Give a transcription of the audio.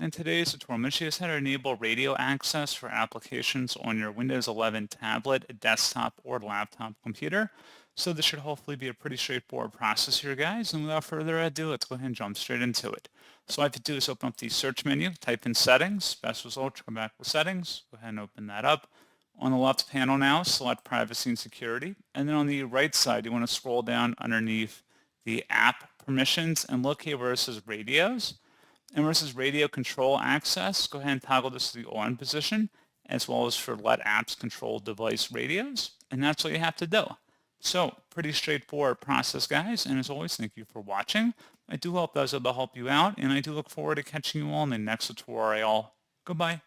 In today's tutorial, I'm going to show you how to enable radio access for applications on your Windows 11 tablet, desktop, or laptop computer. So this should hopefully be a pretty straightforward process here, guys. And without further ado, let's go ahead and jump straight into it. So all I have to do is open up the search menu, type in settings, best result, come back with settings. Go ahead and open that up. On the left panel now, select privacy and security. And then on the right side, you want to scroll down underneath the app permissions and locate where it says radios. And versus radio control access, go ahead and toggle this to the on position, as well as for let apps control device radios. And that's all you have to do. So pretty straightforward process, guys. And as always, thank you for watching. I do hope that was able to help you out, and I do look forward to catching you all in the next tutorial. Goodbye.